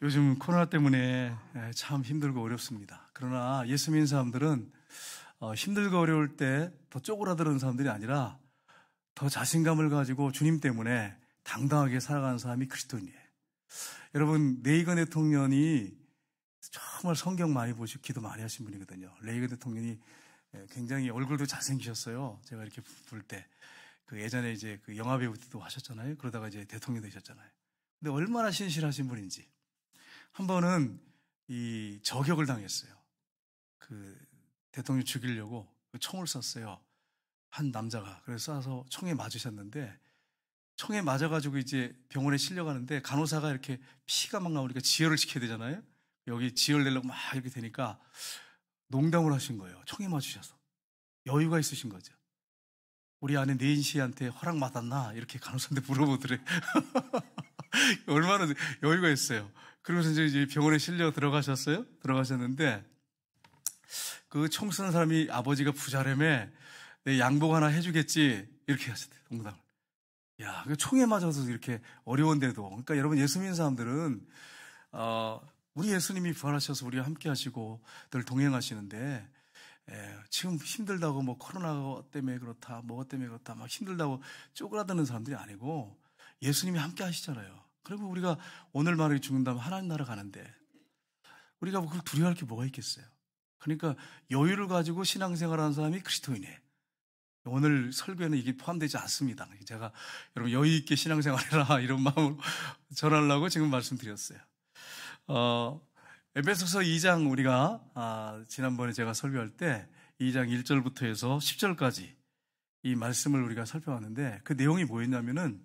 요즘 코로나 때문에 참 힘들고 어렵습니다. 그러나 예수 믿는 사람들은 힘들고 어려울 때 더 쪼그라드는 사람들이 아니라 더 자신감을 가지고 주님 때문에 당당하게 살아가는 사람이 그리스도인이에요. 여러분, 레이건 대통령이 정말 성경 많이 보시고 기도 많이 하신 분이거든요. 레이건 대통령이 굉장히 얼굴도 잘생기셨어요. 제가 이렇게 볼 때. 그 예전에 이제 그 영화배우도 하셨잖아요. 그러다가 이제 대통령 되셨잖아요. 근데 얼마나 신실하신 분인지. 한 번은 이 저격을 당했어요. 그 대통령 죽이려고 총을 쐈어요. 한 남자가. 그래서 쏴서 총에 맞으셨는데 총에 맞아가지고 이제 병원에 실려가는데 간호사가 이렇게 피가 막 나오니까 지혈을 시켜야 되잖아요. 여기 지혈 내려고 막 이렇게 되니까 농담을 하신 거예요. 총에 맞으셔서. 여유가 있으신 거죠. 우리 아내 네인 씨한테 허락 받았나? 이렇게 간호사한테 물어보더래. 얼마나 여유가 있어요. 그러면서 이제 병원에 실려 들어가셨어요. 들어가셨는데 그 총 쏜 사람이 아버지가 부자라며 내 양복 하나 해주겠지 이렇게 하셨대요. 농담을. 야, 그 총에 맞아서 이렇게 어려운데도. 그러니까 여러분 예수 믿는 사람들은 우리 예수님이 부활하셔서 우리와 함께 하시고 늘 동행하시는데 지금 힘들다고 뭐 코로나 때문에 그렇다, 뭐 때문에 그렇다, 막 힘들다고 쪼그라드는 사람들이 아니고 예수님이 함께 하시잖아요. 그리고 우리가 오늘 만약에 죽는다면 하나님 나라 가는데 우리가 그걸 두려워할 게 뭐가 있겠어요? 그러니까 여유를 가지고 신앙생활하는 사람이 그리스도인이에요. 오늘 설교에는 이게 포함되지 않습니다. 제가 여러분 여유 있게 신앙생활해라 이런 마음으로 전하려고 지금 말씀드렸어요. 에베소서 2장 우리가 지난번에 제가 설교할 때 2장 1절부터 해서 10절까지 이 말씀을 우리가 살펴봤는데 그 내용이 뭐였냐면은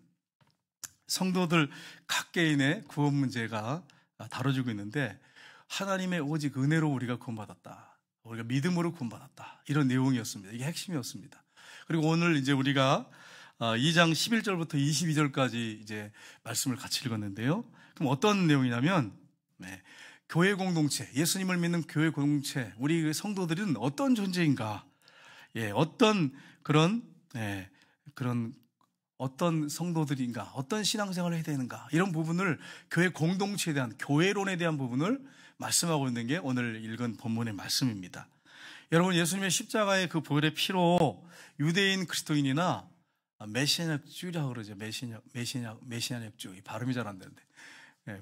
성도들 각 개인의 구원 문제가 다뤄지고 있는데 하나님의 오직 은혜로 우리가 구원받았다. 우리가 믿음으로 구원받았다. 이런 내용이었습니다. 이게 핵심이었습니다. 그리고 오늘 이제 우리가 2장 11절부터 22절까지 이제 말씀을 같이 읽었는데요. 그럼 어떤 내용이냐면 교회 공동체, 예수님을 믿는 교회 공동체, 우리 성도들은 어떤 존재인가? 어떤 그런 어떤 성도들인가? 어떤 신앙생활을 해야 되는가? 이런 부분을 교회 공동체에 대한 교회론에 대한 부분을 말씀하고 있는 게 오늘 읽은 본문의 말씀입니다. 여러분 예수님의 십자가의 그 보혈의 피로 유대인 그리스도인이나 메시아적주라고 그러죠. 메시아적주. 발음이 잘 안 되는데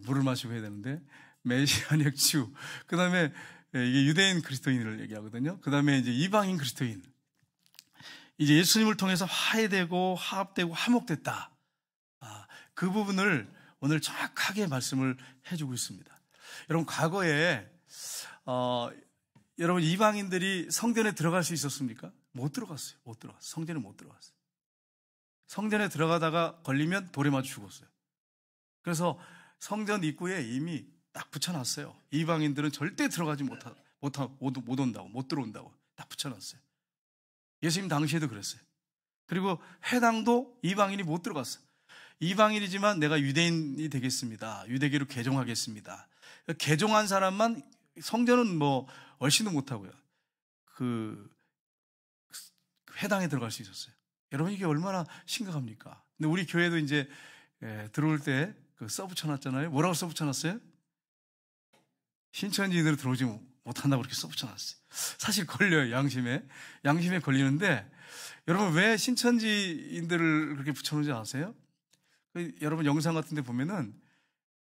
물을 마시고 해야 되는데 메시아적주. 그 다음에 이게 유대인 그리스도인을 얘기하거든요. 그 다음에 이제 이방인 그리스도인. 이제 예수님을 통해서 화해되고 화합되고 화목됐다. 그 부분을 오늘 정확하게 말씀을 해주고 있습니다. 여러분 과거에 여러분 이방인들이 성전에 들어갈 수 있었습니까? 못 들어갔어요. 못 들어갔어요. 성전에 못 들어갔어요. 성전에 들어가다가 걸리면 돌에 맞아 죽었어요. 그래서 성전 입구에 이미 딱 붙여놨어요. 이방인들은 절대 들어가지 못 온다고, 못 들어온다고 딱 붙여놨어요. 예수님 당시에도 그랬어요. 그리고 회당도 이방인이 못 들어갔어요. 이방인이지만 내가 유대인이 되겠습니다. 유대교로 개종하겠습니다. 개종한 사람만 성전은 뭐 얼씬도 못하고요. 그 회당에 들어갈 수 있었어요. 여러분 이게 얼마나 심각합니까? 근데 우리 교회도 이제 들어올 때 그 써붙여놨잖아요. 뭐라고 써붙여놨어요? 신천지인으로 들어오지 못한다고 그렇게 써붙여놨어요. 사실 걸려요. 양심에 걸리는데 여러분 왜 신천지인들을 그렇게 붙여놓지 아세요? 여러분 영상 같은 데 보면은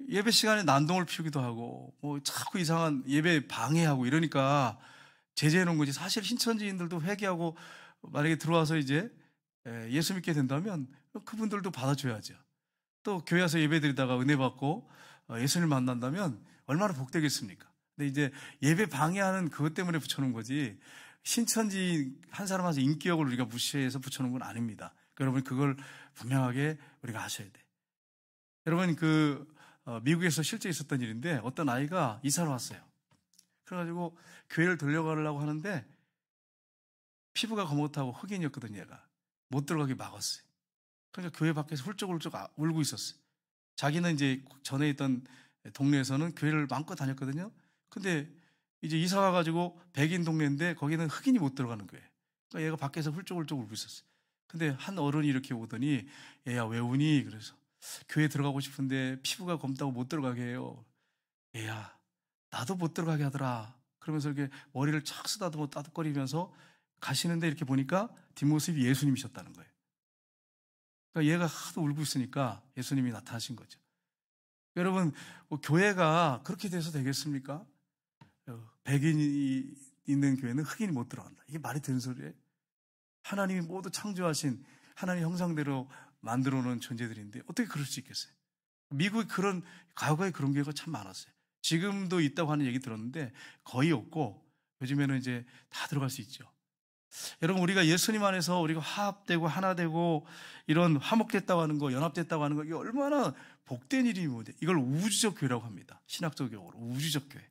예배 시간에 난동을 피우기도 하고 뭐 자꾸 이상한 예배 방해하고 이러니까 제재해 놓은 거지. 사실 신천지인들도 회개하고 만약에 들어와서 이제 예수 믿게 된다면 그분들도 받아줘야죠. 또 교회 와서 예배 드리다가 은혜 받고 예수님을 만난다면 얼마나 복되겠습니까? 근데 이제 예배 방해하는 그것 때문에 붙여놓은 거지 신천지 한 사람 한서 인격을 우리가 무시해서 붙여놓은 건 아닙니다. 여러분 그걸 분명하게 우리가 아셔야 돼. 여러분 미국에서 실제 있었던 일인데 어떤 아이가 이사를 왔어요. 그래가지고 교회를 들려가려고 하는데 피부가 거뭇하고 흑인이었거든요. 얘가 못 들어가게 막았어요. 그러니까 교회 밖에서 훌쩍훌쩍 울고 있었어요. 자기는 이제 전에 있던 동네에서는 교회를 마음껏 다녔거든요. 근데 이제 이사 와가지고 백인 동네인데 거기는 흑인이 못 들어가는 거예요. 그러니까 얘가 밖에서 훌쩍훌쩍 울고 있었어요. 근데 한 어른이 이렇게 오더니 얘야 왜 우니? 그래서 교회 들어가고 싶은데 피부가 검다고 못 들어가게 해요. 얘야, 나도 못 들어가게 하더라. 그러면서 이렇게 머리를 착 쓰다듬어 따뜻거리면서 가시는데 이렇게 보니까 뒷모습이 예수님이셨다는 거예요. 그러니까 얘가 하도 울고 있으니까 예수님이 나타나신 거죠. 여러분, 교회가 그렇게 돼서 되겠습니까? 백인이 있는 교회는 흑인이 못 들어간다. 이게 말이 되는 소리예요? 하나님이 모두 창조하신 하나님 형상대로 만들어 놓은 존재들인데 어떻게 그럴 수 있겠어요? 미국이 과거에 그런 교회가 참 많았어요. 지금도 있다고 하는 얘기 들었는데 거의 없고 요즘에는 이제 다 들어갈 수 있죠. 여러분, 우리가 예수님 안에서 우리가 화합되고 하나 되고 이런 화목됐다고 하는 거, 연합됐다고 하는 거, 이게 얼마나 복된 일이면 이걸 우주적 교회라고 합니다. 신학적 용어로 우주적 교회.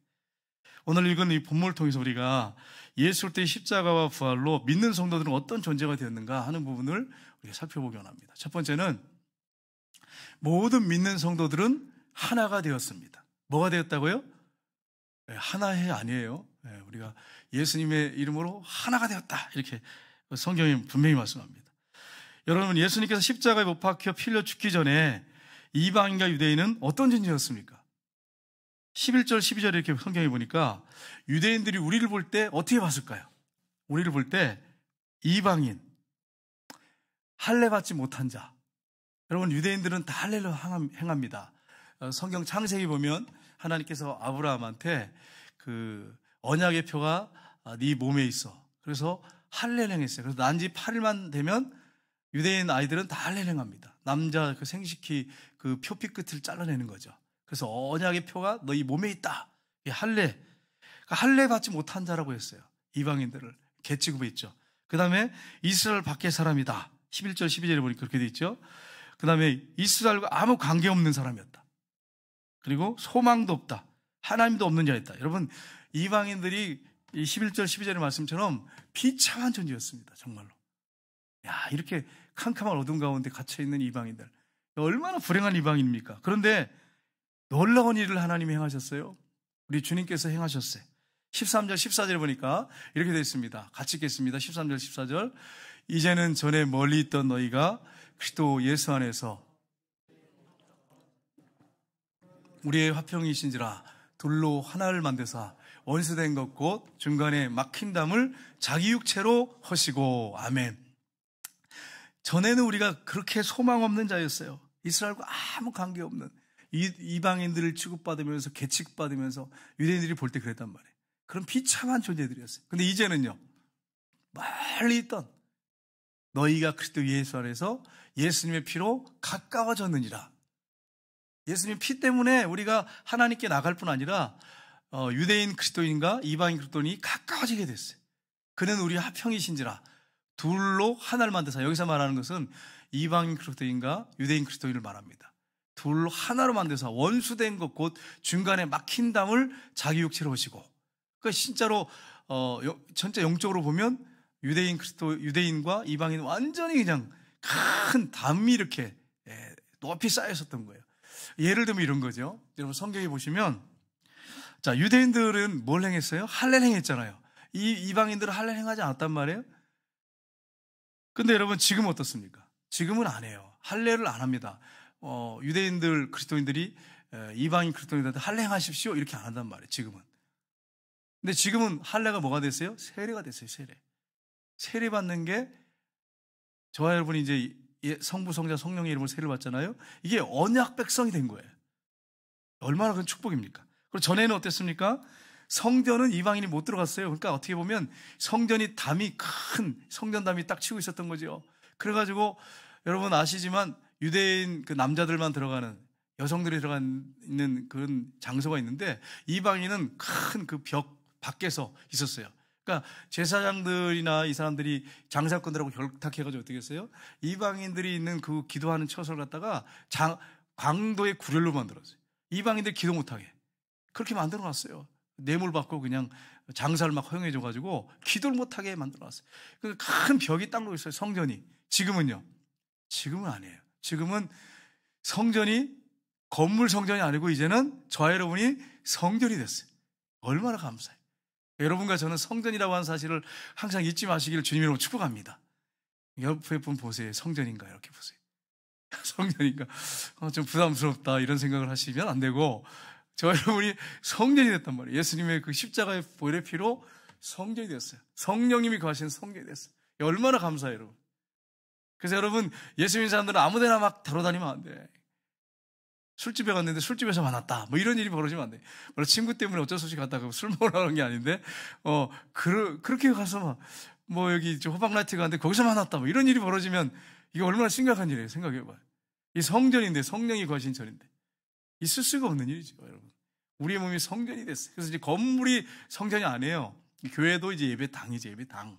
오늘 읽은 이 본문을 통해서 우리가 예수 그리스도의 십자가와 부활로 믿는 성도들은 어떤 존재가 되었는가 하는 부분을 우리가 살펴보기 원합니다. 첫 번째는 모든 믿는 성도들은 하나가 되었습니다. 뭐가 되었다고요? 하나의 아니에요. 우리가 예수님의 이름으로 하나가 되었다, 이렇게 성경이 분명히 말씀합니다. 여러분, 예수님께서 십자가에 못 박혀 피 흘려 죽기 전에 이방인과 유대인은 어떤 존재였습니까? 11절 12절에 이렇게 성경에 보니까 유대인들이 우리를 볼 때 어떻게 봤을까요? 우리를 볼 때 이방인, 할례 받지 못한 자. 여러분, 유대인들은 다 할례를 행합니다. 성경 창세기 보면 하나님께서 아브라함한테 그 언약의 표가 네 몸에 있어. 그래서 할례를 행했어요. 그래서 난지 8일만 되면 유대인 아이들은 다 할례를 행합니다. 남자 그 생식기 그 표피 끝을 잘라내는 거죠. 그래서 언약의 표가 너희 몸에 있다. 이 할례. 그러니까 할례 받지 못한 자라고 했어요. 이방인들을 계치급했죠. 그 다음에 이스라엘 밖의 사람이다. 11절 12절에 보니까 그렇게 돼 있죠. 그 다음에 이스라엘과 아무 관계없는 사람이었다. 그리고 소망도 없다. 하나님도 없는 자였다. 여러분, 이방인들이 이 11절 12절의 말씀처럼 비참한 존재였습니다. 정말로. 야, 이렇게 캄캄한 어둠 가운데 갇혀있는 이방인들, 얼마나 불행한 이방인입니까? 그런데 놀라운 일을 하나님이 행하셨어요. 우리 주님께서 행하셨어요. 13절 14절에 보니까 이렇게 되어 있습니다. 같이 읽겠습니다. 13절 14절. 이제는 전에 멀리 있던 너희가 그리스도 예수 안에서 우리의 화평이신지라 둘로 하나를 만드사 원수된 것 곧 중간에 막힌 담을 자기 육체로 허시고. 아멘. 전에는 우리가 그렇게 소망 없는 자였어요. 이스라엘과 아무 관계없는 이방인들을 취급받으면서 계치받으면서 유대인들이 볼 때 그랬단 말이에요. 그런 비참한 존재들이었어요. 근데 이제는요, 멀리 있던 너희가 그리스도 예수 안에서 예수님의 피로 가까워졌느니라. 예수님 피 때문에 우리가 하나님께 나갈 뿐 아니라 유대인 그리스도인과 이방인 그리스도인이 가까워지게 됐어요. 그는 우리 화평이신지라 둘로 하나를 만드사. 여기서 말하는 것은 이방인 그리스도인과 유대인 그리스도인을 말합니다. 둘로 하나로 만드사 원수된 것 곧 중간에 막힌 담을 자기 육체로 오시고. 그러니까 진짜로 전체 영적으로 보면 유대인과 이방인 완전히 그냥 큰 담이 이렇게 높이 쌓여 있었던 거예요. 예를 들면 이런 거죠. 여러분, 성경에 보시면, 자, 유대인들은 뭘 행했어요? 할례를 행했잖아요. 이방인들은 할례를 행하지 않았단 말이에요. 근데 여러분, 지금은 어떻습니까? 지금은 안 해요. 할례를 안 합니다. 유대인들, 그리스도인들이 이방인 그리스도인들한테 할례 행하십시오, 이렇게 안 한단 말이에요. 지금은. 근데 지금은 할례가 뭐가 됐어요? 세례가 됐어요. 세례 받는 게, 저와 여러분이 이제 성부, 성자, 성령의 이름으로 세례를 받잖아요. 이게 언약 백성이 된 거예요. 얼마나 큰 축복입니까? 그리고 전에는 어땠습니까? 성전은 이방인이 못 들어갔어요. 그러니까 어떻게 보면 성전이 큰 성전담이 딱 치고 있었던 거죠. 그래가지고 여러분 아시지만 유대인 그 남자들만 들어가는, 여성들이 들어가는 그런 장소가 있는데 이방인은 큰 그 벽 밖에서 있었어요. 그러니까 제사장들이나 이 사람들이 장사꾼들하고 결탁해가지고 어떻게 했어요? 이방인들이 있는 그 기도하는 처소를 갖다가 광도의 구렬로 만들었어요. 이방인들이 기도 못하게 그렇게 만들어놨어요. 뇌물 받고 그냥 장사를 막 허용해줘가지고 기도를 못하게 만들어놨어요. 그 큰 벽이 딱 놓여 있어요. 성전이. 지금은요? 지금은 아니에요. 지금은 성전이 건물 성전이 아니고 이제는 저와 여러분이 성전이 됐어요. 얼마나 감사해요. 여러분과 저는 성전이라고 하는 사실을 항상 잊지 마시기를 주님으로 축복합니다. 옆에 분 보세요. 성전인가? 이렇게 보세요. 성전인가? 좀 부담스럽다 이런 생각을 하시면 안 되고, 저 여러분이 성전이 됐단 말이에요. 예수님의 그 십자가의 보혈의 피로 성전이 됐어요. 성령님이 거하시는 성전이 됐어요. 얼마나 감사해요, 여러분. 그래서 여러분, 예수 믿는 사람들은 아무 데나 막 다뤄다니면 안 돼. 술집에 갔는데 술집에서 만났다. 뭐 이런 일이 벌어지면 안 돼. 뭐 친구 때문에 어쩔 수 없이 갔다가 술 먹으러 가는 게 아닌데, 그렇게 가서 뭐 여기 호박라이트 갔는데 거기서 만났다. 뭐 이런 일이 벌어지면 이게 얼마나 심각한 일이에요. 생각해봐요. 이 성전인데, 성령이 거하신 전인데. 있을 수가 없는 일이죠, 여러분. 우리의 몸이 성전이 됐어요. 그래서 이제 건물이 성전이 아니에요. 교회도 이제 예배당이죠, 예배당.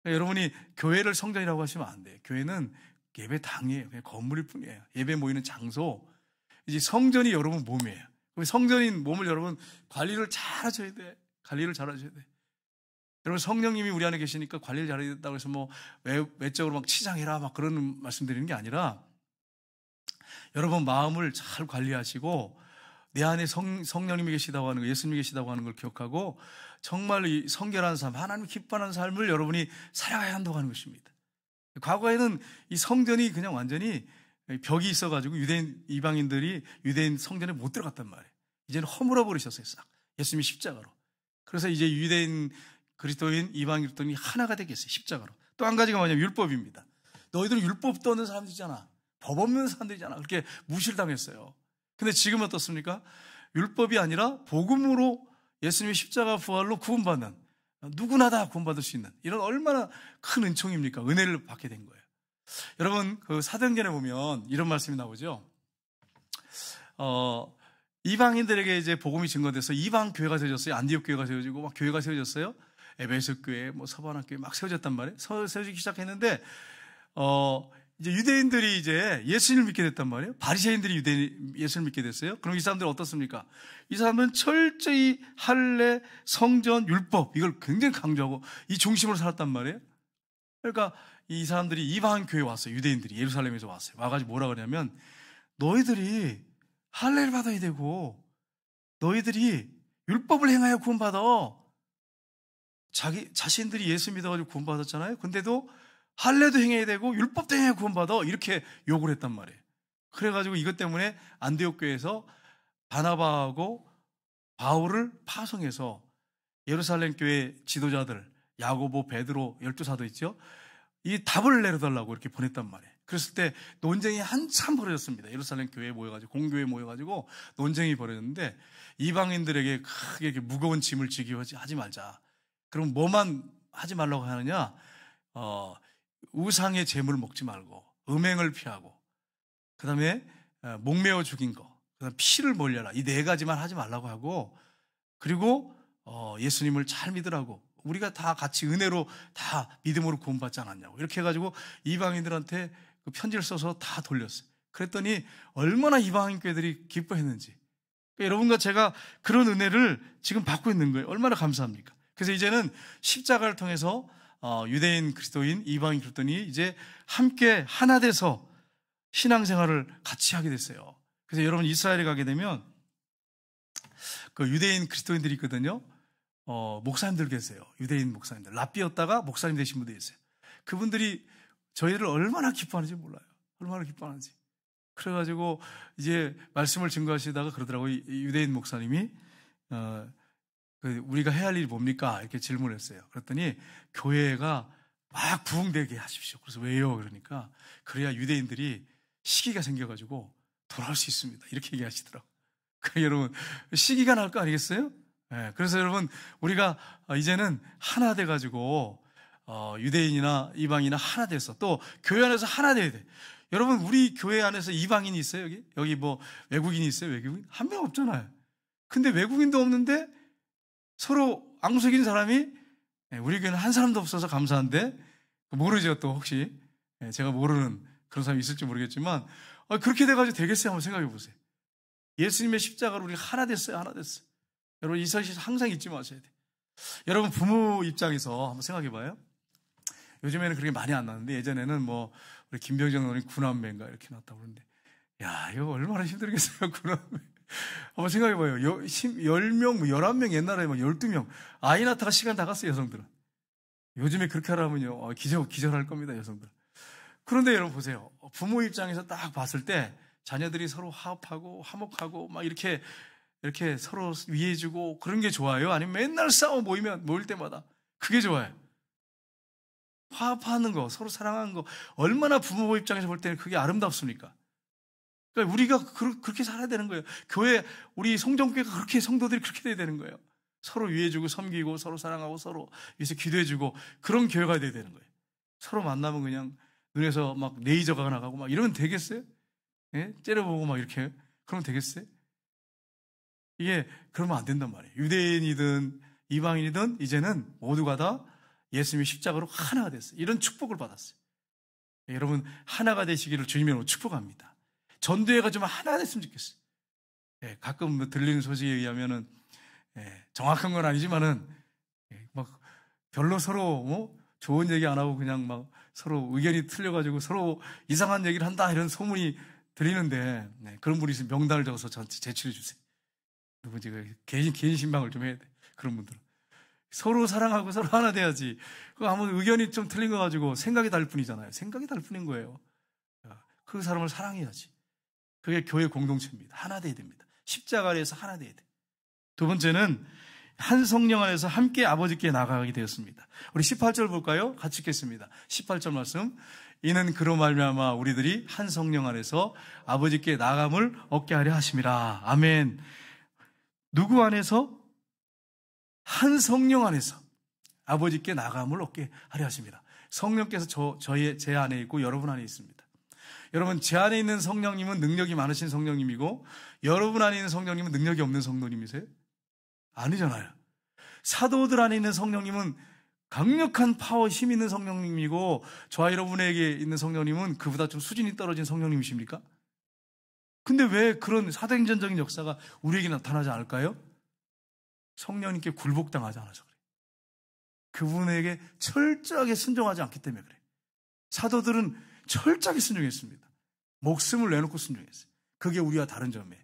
그러니까 여러분이 교회를 성전이라고 하시면 안 돼요. 교회는 예배당이에요. 그냥 건물일 뿐이에요. 예배 모이는 장소. 이제 성전이 여러분 몸이에요. 그럼 성전인 몸을 여러분 관리를 잘 하셔야 돼. 관리를 잘 하셔야 돼. 여러분 성령님이 우리 안에 계시니까 관리를 잘해야 된다고 해서 뭐 외적으로 막 치장해라 막 그런 말씀 드리는 게 아니라 여러분 마음을 잘 관리하시고 내 안에 성령님이 계시다고 하는 거, 예수님이 계시다고 하는 걸 기억하고 정말 이 성결한 삶, 하나님 기뻐하는 삶을 여러분이 살아가야 한다고 하는 것입니다. 과거에는 이 성전이 그냥 완전히 벽이 있어가지고 유대인 이방인들이 유대인 성전에 못 들어갔단 말이에요. 이제는 허물어 버리셨어요, 싹. 예수님이 십자가로. 그래서 이제 유대인 그리스도인 이방인 그리스도인이 하나가 되겠어요, 십자가로. 또 한 가지가 뭐냐면 율법입니다. 너희들은 율법도 없는 사람들이잖아. 법 없는 사람들이잖아. 그렇게 무시를 당했어요. 근데 지금은 어떻습니까? 율법이 아니라 복음으로 예수님의 십자가 부활로 구원받는, 누구나 다 구원받을 수 있는 이런 얼마나 큰 은총입니까? 은혜를 받게 된 거예요. 여러분 그 사도행전에 보면 이런 말씀이 나오죠. 이방인들에게 이제 복음이 증거돼서 이방 교회가 세워졌어요. 안디옥 교회가 세워지고 막 교회가 세워졌어요. 에베소 교회, 뭐 서바나 교회 막 세워졌단 말이에요. 세워지기 시작했는데 이제 유대인들이 이제 예수님을 믿게 됐단 말이에요. 바리새인들이 예수를 믿게 됐어요. 그럼 이 사람들은 어떻습니까? 이 사람들은 철저히 할례, 성전, 율법 이걸 굉장히 강조하고 이 중심으로 살았단 말이에요. 그러니까 이 사람들이 이방 교회에 왔어요. 유대인들이 예루살렘에서 왔어요. 와가지고 뭐라 그러냐면 너희들이 할례를 받아야 되고 너희들이 율법을 행하여 구원받아. 자신들이 예수 믿어가지고 구원받았잖아요. 근데도 할례도 행해야 되고 율법도 행해야 구원받아. 이렇게 욕을 했단 말이에요. 그래가지고 이것 때문에 안디옥 교회에서 바나바하고 바울을 파송해서 예루살렘 교회 지도자들 야고보, 베드로 12사도 있죠. 이 답을 내려달라고 이렇게 보냈단 말이에요. 그랬을 때 논쟁이 한참 벌어졌습니다. 예루살렘 교회에 모여가지고 공교회에 모여가지고 논쟁이 벌어졌는데 이방인들에게 크게 이렇게 무거운 짐을 지기 하지 말자. 그럼 뭐만 하지 말라고 하느냐? 우상의 재물 먹지 말고 음행을 피하고 그 다음에 목매어 죽인 거, 그 다음에 피를 몰려라. 이 네 가지만 하지 말라고 하고 그리고 예수님을 잘 믿으라고. 우리가 다 같이 은혜로 다 믿음으로 구원받지 않았냐고. 이렇게 해가지고 이방인들한테 그 편지를 써서 다 돌렸어요. 그랬더니 얼마나 이방인 교회들이 기뻐했는지. 그러니까 여러분과 제가 그런 은혜를 지금 받고 있는 거예요. 얼마나 감사합니까? 그래서 이제는 십자가를 통해서 유대인 그리스도인, 이방인 그리스도인이 이제 함께 하나 돼서 신앙생활을 같이 하게 됐어요. 그래서 여러분 이스라엘에 가게 되면 그 유대인 그리스도인들이 있거든요. 목사님들 계세요. 유대인 목사님들. 랍비였다가 목사님 되신 분들이 있어요. 그분들이 저희를 얼마나 기뻐하는지 몰라요. 얼마나 기뻐하는지. 그래가지고 이제 말씀을 증거하시다가 그러더라고요. 유대인 목사님이 우리가 해야 할 일이 뭡니까? 이렇게 질문을 했어요. 그랬더니 교회가 막 부흥되게 하십시오. 그래서 왜요? 그러니까 그래야 유대인들이 시기가 생겨가지고 돌아올 수 있습니다. 이렇게 얘기하시더라고요. 그러니까 여러분 시기가 날 거 아니겠어요? 네, 그래서 여러분 우리가 이제는 하나 돼가지고 유대인이나 이방인이나 하나 돼서 또 교회 안에서 하나 돼야 돼. 여러분 우리 교회 안에서 이방인이 있어요? 여기 뭐 외국인이 있어요? 외국인? 한 명 없잖아요. 근데 외국인도 없는데 서로 앙숙인 사람이 우리 교회는 한 사람도 없어서 감사한데 모르죠. 또 혹시 제가 모르는 그런 사람이 있을지 모르겠지만 그렇게 돼가지고 되겠어요? 한번 생각해 보세요. 예수님의 십자가로 우리가 하나 됐어요. 하나 됐어요. 여러분 이 사실 항상 잊지 마셔야 돼요. 여러분 부모 입장에서 한번 생각해 봐요. 요즘에는 그렇게 많이 안 나는데 예전에는 뭐 우리 김병정 의원이 구남매인가 이렇게 났다고 그러는데 야 이거 얼마나 힘들겠어요. 구남매. 한번 생각해 봐요. 10명, 11명 옛날에 막 12명 아이 낳다가 시간 다 갔어요. 여성들은. 요즘에 그렇게 하라면요 기절할 겁니다. 여성들. 그런데 여러분 보세요. 부모 입장에서 딱 봤을 때 자녀들이 서로 화합하고 화목하고 막 이렇게 서로 위해주고 그런 게 좋아요? 아니면 맨날 싸워 모일 때마다 그게 좋아요? 화합하는 거, 서로 사랑하는 거 얼마나 부모 입장에서 볼 때는 그게 아름답습니까? 그러니까 우리가 그렇게 살아야 되는 거예요. 교회, 우리 성정교회가 그렇게, 성도들이 그렇게 돼야 되는 거예요. 서로 위해주고 섬기고 서로 사랑하고 서로 위해서 기도해주고 그런 교회가 돼야 되는 거예요. 서로 만나면 그냥 눈에서 막 레이저가 나가고 막 이러면 되겠어요? 예? 째려보고 막 이렇게 그러면 되겠어요? 이게 그러면 안 된단 말이에요. 유대인이든 이방인이든 이제는 모두가 다 예수님의 십자가로 하나가 됐어요. 이런 축복을 받았어요. 여러분 하나가 되시기를 주님으로 축복합니다. 전도회가 좀 하나가 됐으면 좋겠어요. 가끔 들리는 소식에 의하면은 정확한 건 아니지만은 막 별로 서로 좋은 얘기 안 하고 그냥 막 서로 의견이 틀려가지고 서로 이상한 얘기를 한다 이런 소문이 들리는데 그런 분이 있으면 명단을 적어서 저한테 제출해 주세요. 그리고 제가 개인 신방을 좀 해야 돼. 그런 분들은 서로 사랑하고 서로 하나 돼야지. 아무 의견이 좀 틀린 거 가지고 생각이 다를 뿐이잖아요. 생각이 다를 뿐인 거예요. 그 사람을 사랑해야지. 그게 교회 공동체입니다. 하나 돼야 됩니다. 십자가 아래에서 하나 돼야 돼. 두 번째는 한 성령 안에서 함께 아버지께 나아가게 되었습니다. 우리 18절 볼까요? 같이 읽겠습니다. 18절 말씀. 이는 그로 말미암아 우리들이 한 성령 안에서 아버지께 나아감을 얻게 하려 하심이라. 아멘. 누구 안에서? 한 성령 안에서 아버지께 나아감을 얻게 하려 하십니다. 성령께서 제 안에 있고 여러분 안에 있습니다. 여러분, 제 안에 있는 성령님은 능력이 많으신 성령님이고 여러분 안에 있는 성령님은 능력이 없는 성령님이세요? 아니잖아요. 사도들 안에 있는 성령님은 강력한 파워, 힘 있는 성령님이고 저와 여러분에게 있는 성령님은 그보다 좀 수준이 떨어진 성령님이십니까? 근데 왜 그런 사도행전적인 역사가 우리에게 나타나지 않을까요? 성령님께 굴복당하지 않아서 그래요. 그분에게 철저하게 순종하지 않기 때문에 그래요. 사도들은 철저하게 순종했습니다. 목숨을 내놓고 순종했어요. 그게 우리와 다른 점이에요.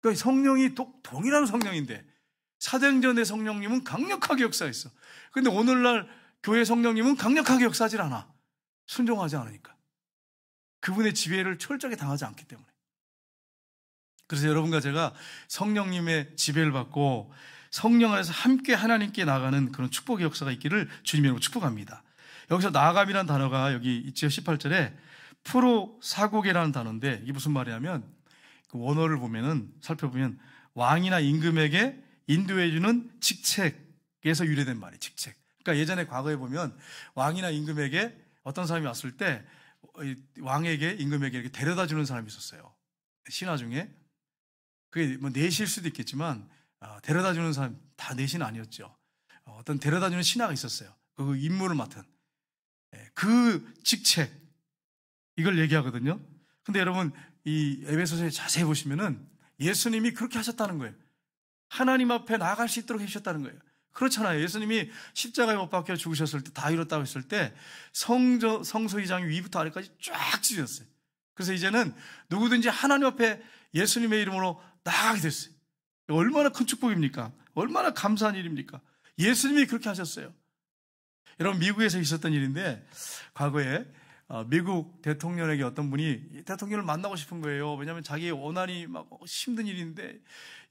그러니까 성령이 동일한 성령인데 사도행전의 성령님은 강력하게 역사했어. 근데 오늘날 교회 성령님은 강력하게 역사하지 않아. 순종하지 않으니까. 그분의 지배를 철저하게 당하지 않기 때문에. 그래서 여러분과 제가 성령님의 지배를 받고 성령 안에서 함께 하나님께 나아가는 그런 축복의 역사가 있기를 주님의 이름으로 축복합니다. 여기서 나아감이라는 단어가 여기 있죠. 18절에 프로사고계라는 단어인데 이게 무슨 말이냐면 그 원어를 살펴보면 왕이나 임금에게 인도해주는 직책에서 유래된 말이에요. 직책. 그러니까 예전에 과거에 보면 왕이나 임금에게 어떤 사람이 왔을 때 왕에게 임금에게 이렇게 데려다 주는 사람이 있었어요. 신하 중에. 그게 뭐 내실 수도 있겠지만 데려다 주는 사람 다 내신 아니었죠. 어떤 데려다 주는 신하가 있었어요. 그 임무를 맡은. 그 직책 이걸 얘기하거든요. 근데 여러분 이 에베소서에 자세히 보시면은 예수님이 그렇게 하셨다는 거예요. 하나님 앞에 나아갈 수 있도록 해주셨다는 거예요. 그렇잖아요. 예수님이 십자가에 못 박혀 죽으셨을 때 다 이뤘다고 했을 때 성소 2장이 위부터 아래까지 쫙 찢어졌어요. 그래서 이제는 누구든지 하나님 앞에 예수님의 이름으로 나아가게 됐어요. 얼마나 큰 축복입니까? 얼마나 감사한 일입니까? 예수님이 그렇게 하셨어요. 여러분 미국에서 있었던 일인데 과거에 미국 대통령에게 어떤 분이 대통령을 만나고 싶은 거예요. 왜냐하면 자기의 원한이 막 힘든 일인데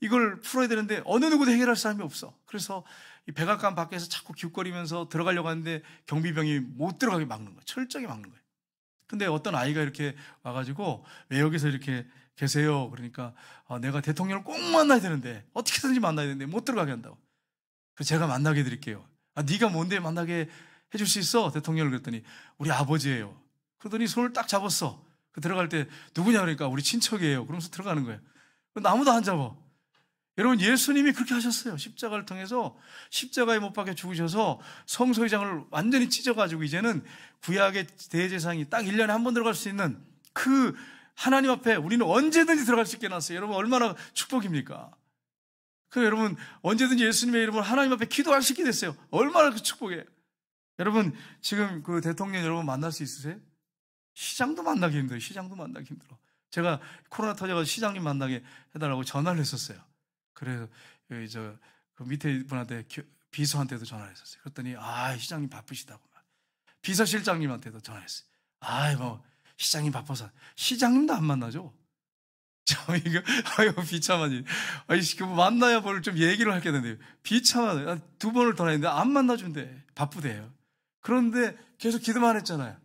이걸 풀어야 되는데 어느 누구도 해결할 사람이 없어. 그래서 이 백악관 밖에서 자꾸 기웃거리면서 들어가려고 하는데 경비병이 못 들어가게 막는 거예요. 철저하게 막는 거예요. 근데 어떤 아이가 이렇게 와가지고 왜 여기서 이렇게 계세요? 그러니까 내가 대통령을 꼭 만나야 되는데 어떻게든지 만나야 되는데 못 들어가게 한다고. 그래서 제가 만나게 해드릴게요. 네가 뭔데 만나게 해줄 수 있어? 대통령을 그랬더니 우리 아버지예요. 그러더니 손을 딱 잡았어. 들어갈 때 누구냐 그러니까 우리 친척이에요. 그러면서 들어가는 거예요. 아무도 안 잡아. 여러분 예수님이 그렇게 하셨어요. 십자가를 통해서 십자가에 못 박혀 죽으셔서 성소의장을 완전히 찢어가지고 이제는 구약의 대제사장이 딱 1년에 한 번 들어갈 수 있는 그 하나님 앞에 우리는 언제든지 들어갈 수 있게 해놨어요. 여러분 얼마나 축복입니까? 그래서 여러분 언제든지 예수님의 이름으로 하나님 앞에 기도할 수 있게 됐어요. 얼마나 그 축복이에요. 여러분 지금 그 대통령 여러분 만날 수 있으세요? 시장도 만나기 힘들어요. 시장도 만나기 힘들어. 제가 코로나 터져가지고 시장님 만나게 해달라고 전화를 했었어요. 그래서 그 밑에 분한테 비서한테도 전화를 했었어요. 그랬더니 시장님 바쁘시다고. 비서실장님한테도 전화했어요. 시장님 바빠서. 시장님도 안 만나죠. 참, 이거, 아유, 비참하지. 아이, 만나야 뭘 좀 얘기를 하게 되는데요. 비참하네. 2번을 더 했는데 안 만나준대. 바쁘대요. 그런데 계속 기도만 했잖아요.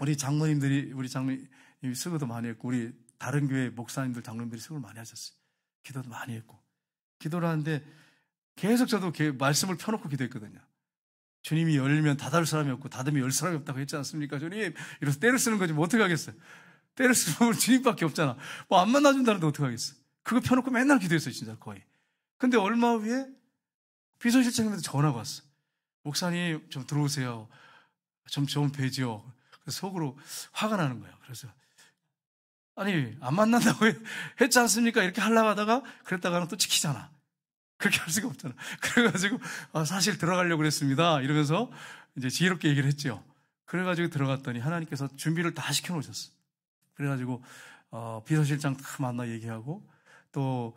우리 장모님들이, 우리 장모님 수고도 많이 했고, 우리 다른 교회 목사님들, 장로님들이 수고를 많이 하셨어요. 기도도 많이 했고. 기도를 하는데 계속 저도 말씀을 펴놓고 기도했거든요. 주님이 열면 닫을 사람이 없고 닫으면 열 사람이 없다고 했지 않습니까? 주님, 이래서 때를 쓰는 거지 뭐 어떻게 하겠어요? 때를 쓰면 주님밖에 없잖아. 뭐 안 만나준다는데 어떻게 하겠어? 그거 펴놓고 맨날 기도했어요, 진짜 거의. 근데 얼마 후에 비서실장님한테 전화가 왔어. 목사님 좀 들어오세요. 좀 뵈지요. 그래서 속으로 화가 나는 거예요. 그래서 아니 안 만난다고 했지 않습니까? 이렇게 하려고 하다가 그랬다가는 또 지키잖아. 그렇게 할 수가 없잖아. 그래가지고 사실 들어가려고 그랬습니다. 이러면서 이제 지혜롭게 얘기를 했죠. 그래가지고 들어갔더니 하나님께서 준비를 다 시켜놓으셨어. 그래가지고 비서실장 다 만나 얘기하고 또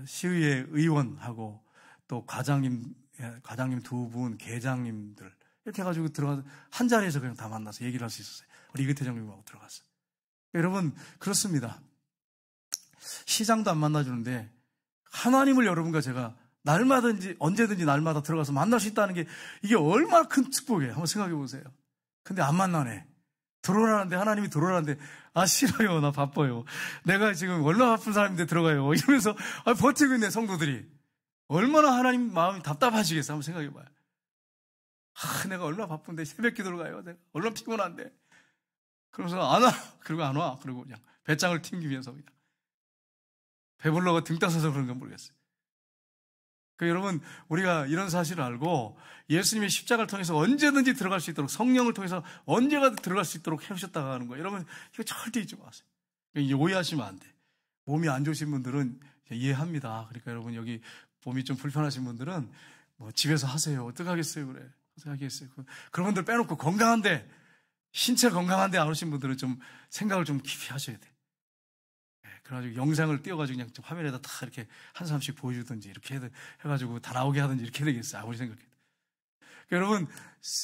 시의회 의원하고 또 과장님 2분, 계장님들 이렇게 해가지고 들어가서 한 자리에서 그냥 다 만나서 얘기를 할 수 있었어요. 우리 이근태 장님하고 들어갔어요. 여러분 그렇습니다. 시장도 안 만나주는데 하나님을 여러분과 제가 날마다든지 언제든지 날마다 들어가서 만날 수 있다는 게 이게 얼마나 큰 축복이에요. 한번 생각해 보세요. 근데 안 만나네. 들어오라는데 하나님이 들어오라는데 싫어요. 나 바빠요. 내가 지금 얼마나 바쁜 사람인데 들어가요. 이러면서 버티고 있네 성도들이. 얼마나 하나님 마음이 답답하시겠어요. 한번 생각해 봐요. 내가 얼마나 바쁜데 새벽 기도를 가요. 내가 얼마나 피곤한데. 그러면서 안 와. 그리고 안 와. 그리고 그냥 배짱을 튕기면서 그냥. 배불러가 등 따서서 그런 건 모르겠어요. 여러분 우리가 이런 사실을 알고 예수님의 십자가를 통해서 언제든지 들어갈 수 있도록 성령을 통해서 언제가 들어갈 수 있도록 해오셨다고 하는 거예요. 여러분 이거 절대 잊지 마세요. 오해하시면 안 돼. 몸이 안 좋으신 분들은 이해합니다. 그러니까 여러분 여기 몸이 좀 불편하신 분들은 뭐 집에서 하세요. 어떡하겠어요 그래. 어떡하겠어요. 그런 분들 빼놓고 건강한데 신체 건강한데 안 오신 분들은 좀 생각을 좀 깊이 하셔야 돼. 그래가지고 영상을 띄워가지고 그냥 좀 화면에다 다 이렇게 한 사람씩 보여주든지 이렇게 해가지고 다 나오게 하든지 이렇게 되겠어요. 아무리 생각해도. 여러분,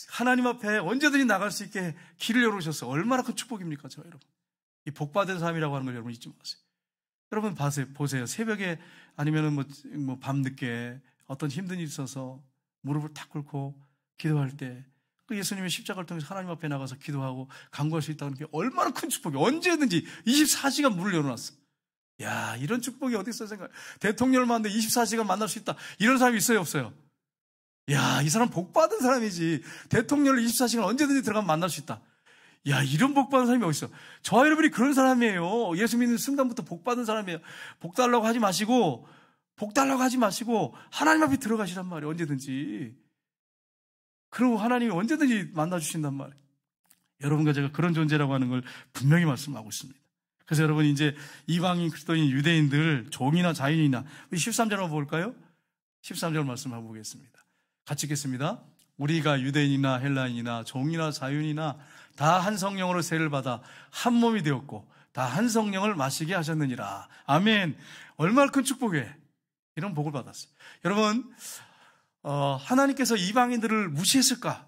하나님 앞에 언제든지 나갈 수 있게 길을 열어주셔서 얼마나 큰 축복입니까, 저 여러분. 이 복받은 삶이라고 하는 걸 여러분 잊지 마세요. 여러분 보세요. 새벽에 아니면은 뭐 밤늦게 어떤 힘든 일이 있어서 무릎을 탁 꿇고 기도할 때 그 예수님의 십자가를 통해서 하나님 앞에 나가서 기도하고 간구할 수 있다는 게 얼마나 큰 축복이에요. 언제든지 24시간 문을 열어놨어. 야, 이런 축복이 어디 있어요, 생각. 대통령을 만났는데 24시간 만날 수 있다. 이런 사람이 있어요, 없어요? 야, 이 사람 복 받은 사람이지. 대통령을 24시간 언제든지 들어가면 만날 수 있다. 야, 이런 복 받은 사람이 어디 있어? 저와 여러분이 그런 사람이에요. 예수 믿는 순간부터 복 받은 사람이에요. 복 달라고 하지 마시고 하나님 앞에 들어가시란 말이에요. 언제든지. 그리고 하나님이 언제든지 만나주신단 말이에요. 여러분과 제가 그런 존재라고 하는 걸 분명히 말씀하고 있습니다. 그래서 여러분 이제 이방인, 그리스도인, 유대인들, 종이나 자유인이나 13절 한번 볼까요? 13절 말씀하고 보겠습니다. 같이 읽겠습니다. 우리가 유대인이나 헬라인이나 종이나 자유인이나 다 한 성령으로 세를 받아 한 몸이 되었고 다 한 성령을 마시게 하셨느니라. 아멘. 얼마나 큰 축복이에요. 이런 복을 받았어요. 여러분 하나님께서 이방인들을 무시했을까?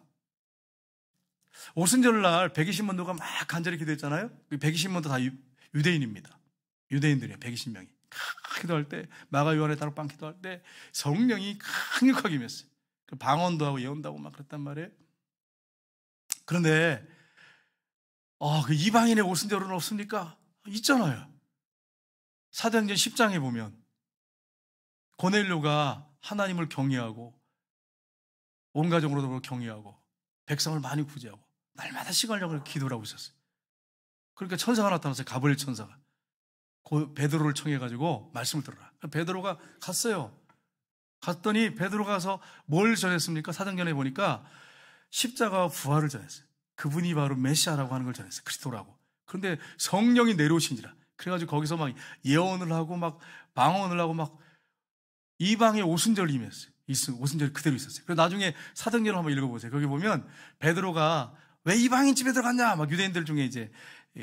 오순절날 120만도가 막 간절히 기도했잖아요. 120만도 다 유대인입니다. 유대인들이에요. 120명이. 기도할 때 마가 요한에 따라 빵 기도할 때 성령이 강력하게 임했어요. 방언도 하고 예언도 하고 막 그랬단 말이에요. 그런데 그 이방인의 오순절은 없습니까? 있잖아요. 사도행전 10장에 보면 고넬료가 하나님을 경외하고 온 가정으로도 경외하고 백성을 많이 구제하고 날마다 시간력을 기도를 하고 있었어요. 그러니까 천사가 나타났어요. 가브리엘 천사가. 베드로를 청해가지고 말씀을 들어라. 베드로가 갔어요. 갔더니 베드로가 가서 뭘 전했습니까? 사도행전에 보니까 십자가와 부활을 전했어요. 그분이 바로 메시아라고 하는 걸 전했어요. 그리스도라고. 그런데 성령이 내려오신지라. 그래가지고 거기서 막 예언을 하고 막 방언을 하고 막 이방의 오순절이 임했어요. 오순절이 그대로 있었어요. 그래서 나중에 사도행전을 한번 읽어보세요. 거기 보면 베드로가 왜 이방인 집에 들어갔냐? 막 유대인들 중에 이제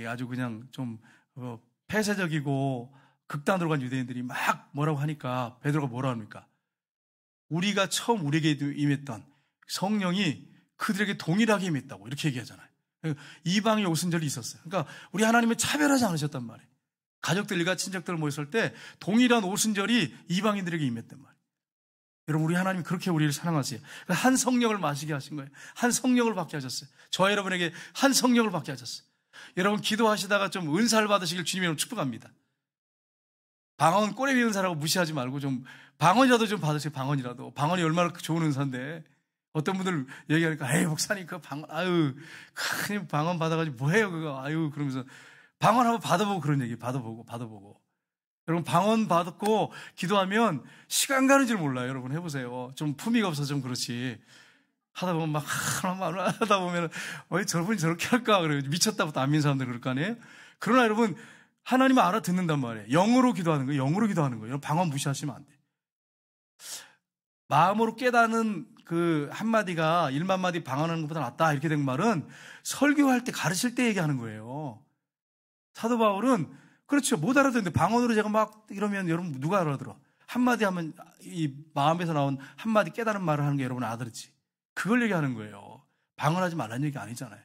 아주 그냥 좀 폐쇄적이고 극단으로 간 유대인들이 막 뭐라고 하니까 베드로가 뭐라 합니까? 우리가 처음 우리에게 임했던 성령이 그들에게 동일하게 임했다고 이렇게 얘기하잖아요. 이방의 오순절이 있었어요. 그러니까 우리 하나님은 차별하지 않으셨단 말이에요. 가족들과 친척들 모였을 때 동일한 오순절이 이방인들에게 임했단 말이에요. 여러분, 우리 하나님이 그렇게 우리를 사랑하세요. 한 성령을 마시게 하신 거예요. 한 성령을 받게 하셨어요. 저와 여러분에게 한 성령을 받게 하셨어요. 여러분, 기도하시다가 좀 은사를 받으시길 주님으로 축복합니다. 방언 꼬레비 은사라고 무시하지 말고 좀 방언이라도 좀 받으세요. 방언이라도. 방언이 얼마나 좋은 은사인데. 어떤 분들 얘기하니까, 에이, 목사님, 그 방언, 아유, 큰 방언 받아가지고 뭐해요, 그거. 아유, 그러면서 방언 한번 받아보고 그런 얘기, 받아보고. 여러분, 방언 받고 기도하면 시간 가는 줄 몰라요. 여러분, 해보세요. 좀 품위가 없어서 좀 그렇지. 하다 보면 막, 하다 보면, 왜 저분이 저렇게 할까? 그래요. 미쳤다부터 안 믿는 사람들 그럴 거 아니에요? 그러나 여러분, 하나님은 알아듣는단 말이에요. 영으로 기도하는 거예요. 영으로 기도하는 거예요. 방언 무시하시면 안 돼요. 마음으로 깨닫는 그 한마디가 1만 마디 방언하는 것보다 낫다. 이렇게 된 말은 설교할 때, 가르칠 때 얘기하는 거예요. 사도 바울은 그렇죠. 못 알아듣는데 방언으로 제가 막 이러면 여러분 누가 알아들어? 한마디 하면 이 마음에서 나온 한마디 깨달은 말을 하는 게 여러분 알아들었지. 그걸 얘기하는 거예요. 방언하지 말라는 얘기 아니잖아요.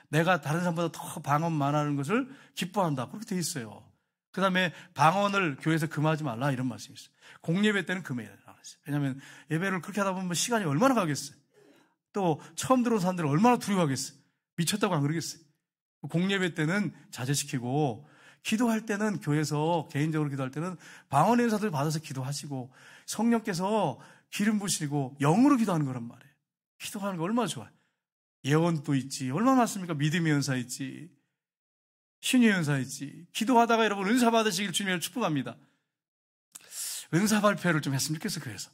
내가 다른 사람보다 더 방언 말하는 것을 기뻐한다. 그렇게 돼 있어요. 그 다음에 방언을 교회에서 금하지 말라 이런 말씀이 있어요. 공예배 때는 금해야 했어요. 왜냐하면 예배를 그렇게 하다 보면 시간이 얼마나 가겠어요. 또 처음 들어온 사람들은 얼마나 두려워하겠어요. 미쳤다고 안 그러겠어요. 공예배 때는 자제시키고 기도할 때는 교회에서 개인적으로 기도할 때는 방언의 은사들 받아서 기도하시고 성령께서 기름 부시고 영으로 기도하는 거란 말이에요. 기도하는 거 얼마나 좋아요. 예언도 있지. 얼마나 많습니까? 믿음의 은사 있지. 신유의 은사 있지. 기도하다가 여러분 은사 받으시길 주님을 축복합니다. 은사 발표를 좀 했으면 좋겠어요.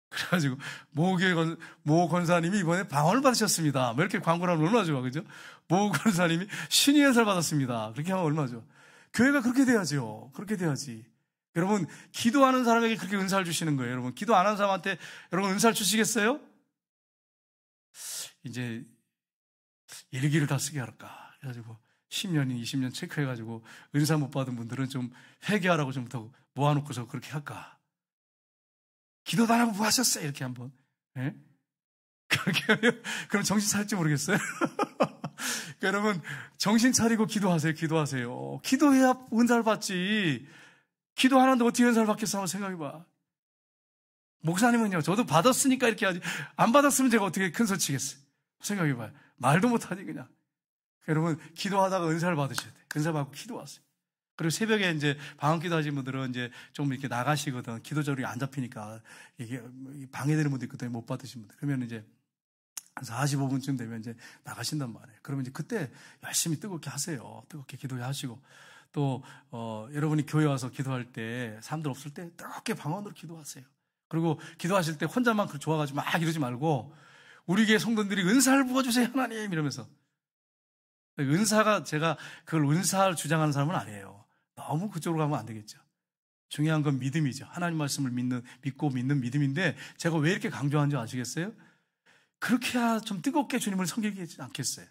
그래가지고 모 권사님이 이번에 방언을 받으셨습니다. 뭐 이렇게 광고를 하면 얼마나 좋아. 그죠? 모 권사님이 신유의 은사를 받았습니다. 그렇게 하면 얼마나 좋아. 교회가 그렇게 돼야죠. 그렇게 돼야지. 여러분, 기도하는 사람에게 그렇게 은사를 주시는 거예요. 여러분, 기도 안 하는 사람한테 여러분 은사를 주시겠어요? 이제 일기를 다 쓰게 할까 해가지고 10년이 20년 체크해가지고 은사 못 받은 분들은 좀 회개하라고 좀 더 모아놓고서 그렇게 할까. 기도도 안 하고 뭐 하셨어요? 이렇게 한번. 예? 그렇게 하면 그럼 정신 차릴지 모르겠어요. 여러분, 정신 차리고 기도하세요. 기도해야 은사를 받지. 기도 안 하는데 어떻게 은사를 받겠어? 한번 생각해봐. 목사님은요, 저도 받았으니까 이렇게 하지. 안 받았으면 제가 어떻게 큰 소리 치겠어요? 생각해봐요. 말도 못하지, 그냥. 여러분, 기도하다가 은사를 받으셔야 돼요. 은사 받고 기도하세요. 그리고 새벽에 이제 방언기도 하신 분들은 이제 좀 이렇게 나가시거든. 기도적으로 안 잡히니까 이게 방해되는 분도 있거든요. 못 받으신 분들. 그러면 이제 한 45분쯤 되면 이제 나가신단 말이에요. 그러면 이제 그때 열심히 뜨겁게 하세요. 뜨겁게 기도하시고. 또, 여러분이 교회 와서 기도할 때, 사람들 없을 때 뜨겁게 방언으로 기도하세요. 그리고 기도하실 때 혼자만 좋아가지고 막 이러지 말고, 우리 교회 성도들이 은사를 부어주세요, 하나님! 이러면서. 은사가, 제가 그걸 은사를 주장하는 사람은 아니에요. 너무 그쪽으로 가면 안 되겠죠. 중요한 건 믿음이죠. 하나님 말씀을 믿고 믿는 믿음인데, 제가 왜 이렇게 강조하는지 아시겠어요? 그렇게 해야 좀 뜨겁게 주님을 섬기지 않겠어요?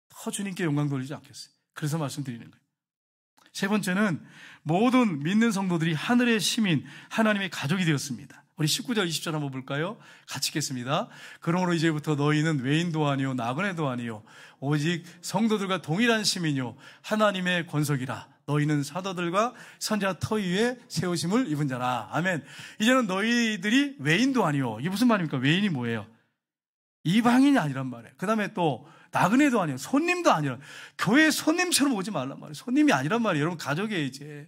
더 주님께 영광 돌리지 않겠어요? 그래서 말씀드리는 거예요. 세 번째는 모든 믿는 성도들이 하늘의 시민, 하나님의 가족이 되었습니다. 우리 19절, 20절 한번 볼까요? 같이 읽겠습니다. 그러므로 이제부터 너희는 외인도 아니요 나그네도 아니요 오직 성도들과 동일한 시민이요 하나님의 권속이라. 너희는 사도들과 선지자 터 위에 세우심을 입은 자라. 아멘. 이제는 너희들이 외인도 아니요. 이게 무슨 말입니까? 외인이 뭐예요? 이방인이 아니란 말이에요. 그 다음에 또 나그네도 아니에요. 손님도 아니라. 교회에 손님처럼 오지 말란 말이에요. 손님이 아니란 말이에요. 여러분 가족이에요 이제.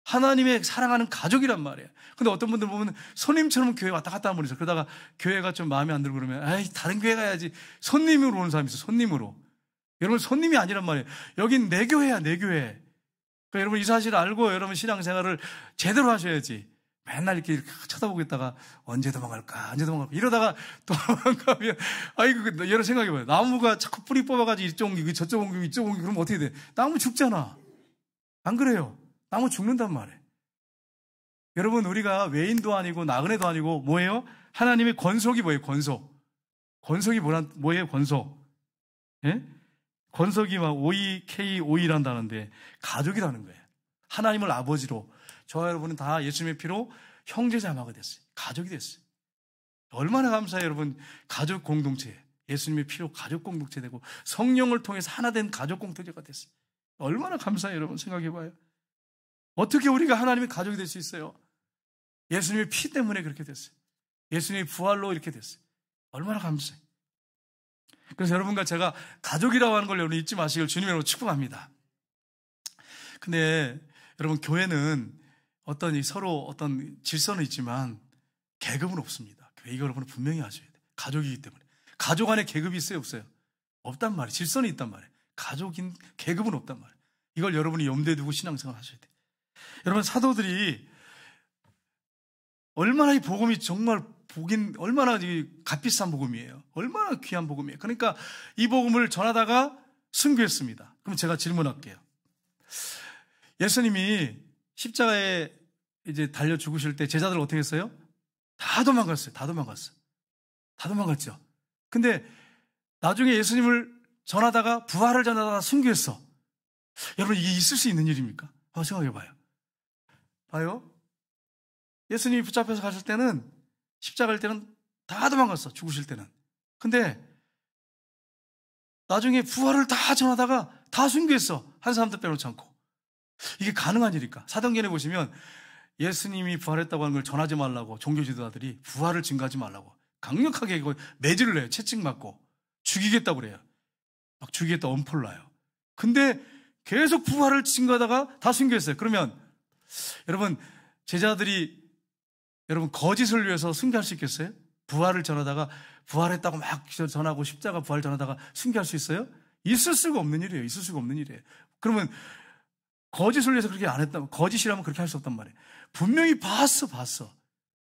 하나님의 사랑하는 가족이란 말이에요. 근데 어떤 분들 보면 손님처럼 교회 왔다 갔다 하면 그러다가 교회가 좀 마음에 안 들고 그러면 에이 다른 교회 가야지. 손님으로 오는 사람이 있어요. 손님으로. 여러분 손님이 아니란 말이에요. 여긴 내 교회야 내 교회. 그러니까 여러분 이 사실을 알고 여러분 신앙생활을 제대로 하셔야지. 맨날 이렇게 쳐다보고 있다가 언제 도망갈까 이러다가 도망가면 아이고 여러분 생각해봐요. 나무가 자꾸 뿌리 뽑아가지고 이쪽 옮기고 저쪽 옮기고 이쪽 옮기고 그러면 어떻게 돼? 나무 죽잖아. 안 그래요? 나무 죽는단 말이에요. 여러분 우리가 외인도 아니고 나그네도 아니고 뭐예요? 하나님의 권속이 뭐예요? 권속이 뭐예요? 권속. 예? 권속이 막 OEKOE란다는데 가족이라는 거예요. 하나님을 아버지로 저와 여러분은 다 예수님의 피로 형제자매가 됐어요. 가족이 됐어요. 얼마나 감사해요 여러분. 가족 공동체. 예수님의 피로 가족 공동체 되고 성령을 통해서 하나 된 가족 공동체가 됐어요. 얼마나 감사해요, 여러분. 생각해 봐요. 어떻게 우리가 하나님의 가족이 될 수 있어요? 예수님의 피 때문에 그렇게 됐어요. 예수님의 부활로 이렇게 됐어요. 얼마나 감사해요. 그래서 여러분과 제가 가족이라고 하는 걸 여러분 잊지 마시길 주님의 이름으로 축복합니다. 근데 여러분, 교회는 서로 어떤 질서는 있지만 계급은 없습니다. 이거 여러분은 분명히 아셔야 돼요. 가족이기 때문에. 가족 안에 계급이 있어요, 없어요? 없단 말이에요. 질서는 있단 말이에요. 가족인 계급은 없단 말이에요. 이걸 여러분이 염두에 두고 신앙생활 하셔야 돼요. 여러분, 사도들이 얼마나 이 복음이 정말 얼마나 값비싼 복음이에요. 얼마나 귀한 복음이에요. 그러니까 이 복음을 전하다가 순교했습니다. 그럼 제가 질문할게요. 예수님이 십자가에 이제 달려 죽으실 때 제자들 어떻게 했어요? 다 도망갔어요. 다 도망갔죠. 근데 나중에 예수님을 전하다가 부활을 전하다가 순교했어. 여러분, 이게 있을 수 있는 일입니까? 한번 생각해 봐요. 예수님이 붙잡혀서 가실 때는, 십자가 갈 때는 다 도망갔어. 죽으실 때는. 근데 나중에 부활을 다 전하다가 다 순교했어. 한 사람도 빼놓지 않고. 이게 가능한 일일까? 사도행전에 보시면 예수님이 부활했다고 하는 걸 전하지 말라고 종교 지도자들이 부활을 증거하지 말라고 강력하게 매질을 해요. 채찍 맞고 죽이겠다고 그래요. 막 죽이겠다 엄포를 놔요. 근데 계속 부활을 증거하다가 다 순교했어요. 그러면 여러분, 제자들이 여러분 거짓을 위해서 순교할 수 있겠어요? 부활을 전하다가 부활했다고 막 전하고 십자가 부활 전하다가 순교할 수 있어요? 있을 수가 없는 일이에요. 있을 수가 없는 일이에요. 그러면 거짓을 위해서 그렇게 안 했다면, 거짓이라면 그렇게 할 수 없단 말이에요. 분명히 봤어.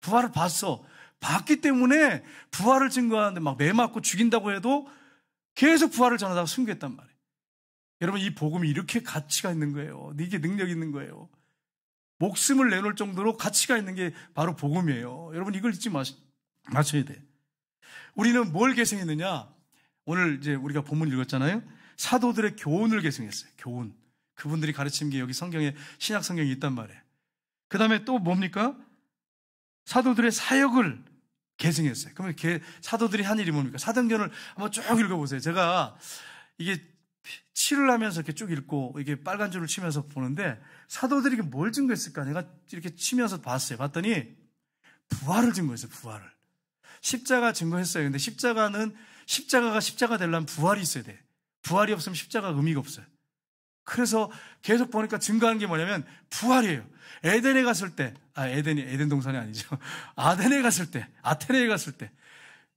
부활을 봤어. 봤기 때문에 부활을 증거하는데 막 매맞고 죽인다고 해도 계속 부활을 전하다가 순교했단 말이에요. 여러분, 이 복음이 이렇게 가치가 있는 거예요. 이게 능력이 있는 거예요. 목숨을 내놓을 정도로 가치가 있는 게 바로 복음이에요. 여러분, 이걸 잊지 마셔야 돼. 우리는 뭘 계승했느냐? 오늘 이제 우리가 본문 읽었잖아요. 사도들의 교훈을 계승했어요. 교훈. 그분들이 가르친 게 여기 성경에, 신약 성경에 있단 말이에요. 그 다음에 또 뭡니까? 사도들의 사역을 계승했어요. 그러면 사도들이 한 일이 뭡니까? 사도행전을 한번 쭉 읽어보세요. 제가 이게 칠을 하면서 이렇게 쭉 읽고 이게 빨간 줄을 치면서 보는데 사도들이 뭘 증거했을까? 내가 이렇게 치면서 봤어요. 봤더니 부활을 증거했어요. 부활을. 십자가 증거했어요. 근데 십자가가 십자가 되려면 부활이 있어야 돼. 부활이 없으면 십자가가 의미가 없어요. 그래서 계속 보니까 증거하는 게 뭐냐면 부활이에요. 에덴에 갔을 때, 에덴 동산이 아니죠. 아테네에 갔을 때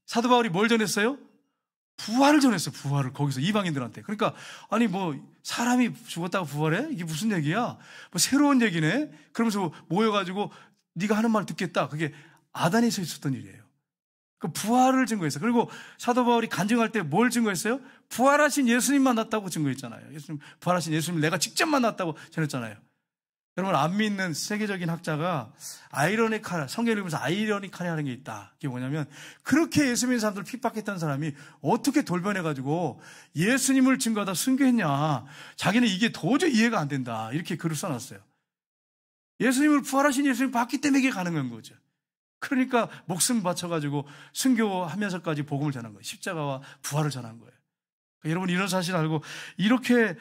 사도 바울이 뭘 전했어요? 부활을 전했어요. 부활을. 거기서 이방인들한테. 그러니까 아니 사람이 죽었다가 부활해? 이게 무슨 얘기야? 새로운 얘기네. 그러면서 모여가지고 네가 하는 말 듣겠다. 그게 아단에서 있었던 일이에요. 그 부활을 증거했어요. 그리고 사도 바울이 간증할 때 뭘 증거했어요? 부활하신 예수님 만났다고 증거했잖아요. 부활하신 예수님 내가 직접 만났다고 전했잖아요. 여러분, 안 믿는 세계적인 학자가 성경을 읽으면서 아이러니컬해 하는 게 있다. 그게 뭐냐면, 그렇게 예수 믿는 사람들을 핍박했던 사람이 어떻게 돌변해가지고 예수님을 증거하다 순교했냐. 자기는 이게 도저히 이해가 안 된다. 이렇게 글을 써놨어요. 예수님을 부활하신 예수님 봤기 때문에 이게 가능한 거죠. 그러니까 목숨 바쳐가지고 순교하면서까지 복음을 전한 거예요. 십자가와 부활을 전한 거예요. 그러니까 여러분, 이런 사실 알고 이렇게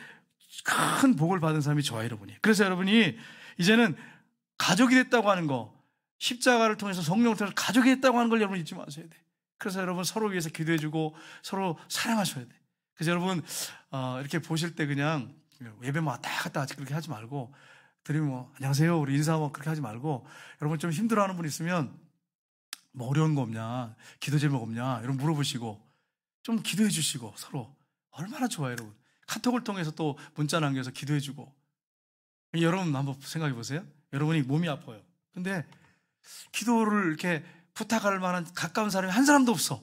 큰 복을 받은 사람이 저와 여러분이. 그래서 여러분이 이제는 가족이 됐다고 하는 거, 십자가를 통해서 성령을 통해서 가족이 됐다고 하는 걸 여러분 잊지 마셔야 돼. 그래서 여러분 서로 위해서 기도해주고 서로 사랑하셔야 돼. 그래서 여러분 이렇게 보실 때 그냥 예배 왔다 갔다 그렇게 하지 말고, 드리면 안녕하세요 우리 인사하고 그렇게 하지 말고, 여러분 좀 힘들어하는 분 있으면 어려운 거 없냐, 기도 제목 없냐 이런 물어보시고 좀 기도해 주시고, 서로 얼마나 좋아요. 여러분 카톡을 통해서 또 문자 남겨서 기도해주고. 여러분 한번 생각해 보세요. 여러분이 몸이 아파요. 근데 기도를 이렇게 부탁할 만한 가까운 사람이 한 사람도 없어.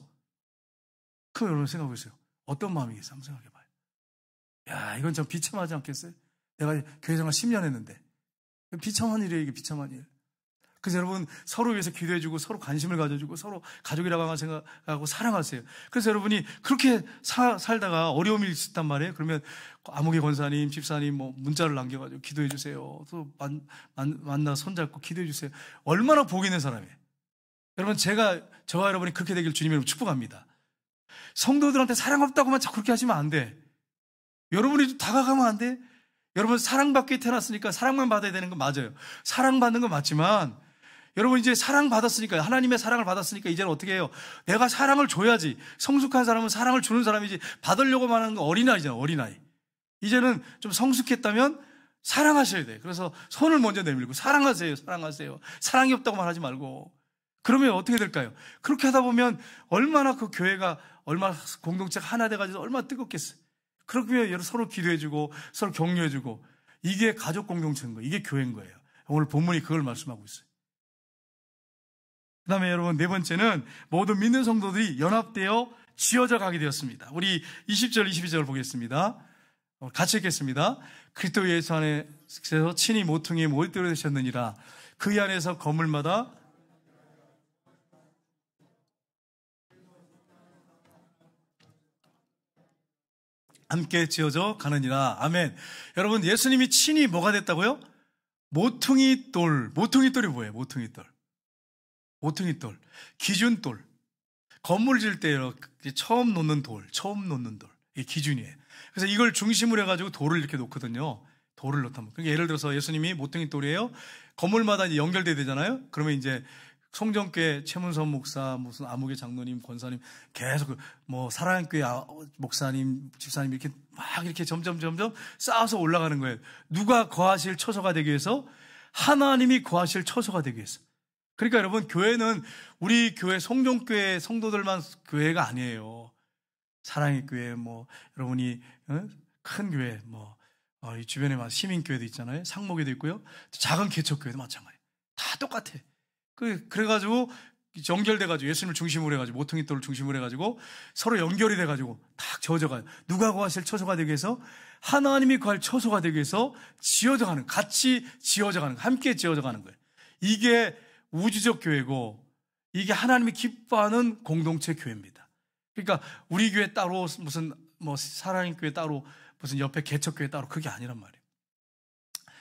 그럼 여러분 생각해 보세요. 어떤 마음이겠어요? 한번 생각해 봐요. 야, 이건 좀 비참하지 않겠어요? 내가 교회 생활 10년 했는데. 비참한 일이에요. 이게 비참한 일. 그래서 여러분 서로 위해서 기도해주고 서로 관심을 가져주고 서로 가족이라고 생각하고 사랑하세요. 그래서 여러분이 그렇게 살다가 어려움이 있었단 말이에요. 그러면 아무개 권사님, 집사님 문자를 남겨가지고 기도해주세요. 또 만나 손잡고 기도해주세요. 얼마나 복 있는 사람이에요. 여러분 저와 여러분이 그렇게 되길 주님의 이름으로 축복합니다. 성도들한테 사랑 없다고만 자꾸 그렇게 하시면 안 돼. 여러분이 좀 다가가면 안 돼? 여러분 사랑받게 태어났으니까 사랑만 받아야 되는 건 맞아요. 사랑받는 건 맞지만 여러분 이제 사랑받았으니까, 하나님의 사랑을 받았으니까 이제는 어떻게 해요? 내가 사랑을 줘야지. 성숙한 사람은 사랑을 주는 사람이지, 받으려고만 하는 건 어린아이잖아, 어린아이. 이제는 좀 성숙했다면 사랑하셔야 돼. 그래서 손을 먼저 내밀고 사랑하세요, 사랑하세요. 사랑이 없다고 말하지 말고. 그러면 어떻게 될까요? 그렇게 하다 보면 얼마나 그 교회가, 얼마나 공동체가 하나 돼가지고 얼마나 뜨겁겠어요. 그렇게 서로 기도해주고 서로 격려해주고, 이게 가족 공동체인 거예요. 이게 교회인 거예요. 오늘 본문이 그걸 말씀하고 있어요. 그 다음에 여러분, 네 번째는 모든 믿는 성도들이 연합되어 지어져 가게 되었습니다. 우리 20절, 22절 보겠습니다. 같이 읽겠습니다. 그리스도 예수 안에서 친히 모퉁이의 모퉁이로 되셨느니라. 그 안에서 건물마다 함께 지어져 가느니라. 아멘. 여러분, 예수님이 친히 뭐가 됐다고요? 모퉁이 돌. 모퉁이 돌이 뭐예요? 모퉁이 돌. 모퉁이 돌. 기준 돌. 건물 질 때 처음 놓는 돌. 처음 놓는 돌. 이게 기준이에요. 그래서 이걸 중심으로 해가지고 돌을 이렇게 놓거든요. 돌을 놓다면. 그러니까 예를 들어서 예수님이 모퉁이 돌이에요. 건물마다 이제 연결돼야 되잖아요. 그러면 이제 송정교회 최문선 목사, 무슨 아무개 장로님, 권사님 계속 뭐 사랑교회 목사님, 집사님 이렇게 막 이렇게 점점 쌓아서 올라가는 거예요. 누가 거하실 처소가 되기 위해서? 하나님이 거하실 처소가 되기 위해서. 그러니까 여러분, 교회는 우리 교회 송정교회 성도들만 교회가 아니에요. 사랑의 교회, 뭐 여러분이 큰 교회, 뭐 이 주변에 시민교회도 있잖아요. 상목교회도 있고요. 작은 개척교회도 마찬가지예요. 다 똑같아. 그래가지고 연결돼가지고 예수님을 중심으로 해가지고 모퉁이 돌을 중심으로 해가지고 서로 연결이 돼가지고 딱 지어져가요. 누가 거하실 처소가 되기 위해서? 하나님이 거할 처소가 되기 위해서 지어져가는, 같이 지어져가는, 함께 지어져가는 거예요. 이게 우주적 교회고, 이게 하나님이 기뻐하는 공동체 교회입니다. 그러니까 우리 교회 따로 무슨 뭐 사랑의 교회 따로 무슨 옆에 개척 교회 따로, 그게 아니란 말이에요.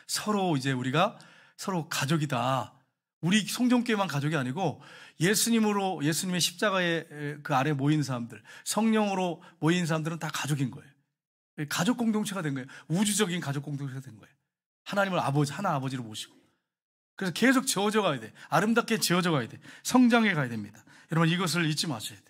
서로 이제 우리가 서로 가족이다. 우리 송정교회만 가족이 아니고 예수님으로, 예수님의 십자가의 그 아래 모인 사람들, 성령으로 모인 사람들은 다 가족인 거예요. 가족 공동체가 된 거예요. 우주적인 가족 공동체가 된 거예요. 하나님을 아버지, 하나 아버지로 모시고. 그래서 계속 지어져 가야 돼. 아름답게 지어져 가야 돼. 성장해 가야 됩니다. 여러분, 이것을 잊지 마셔야 돼.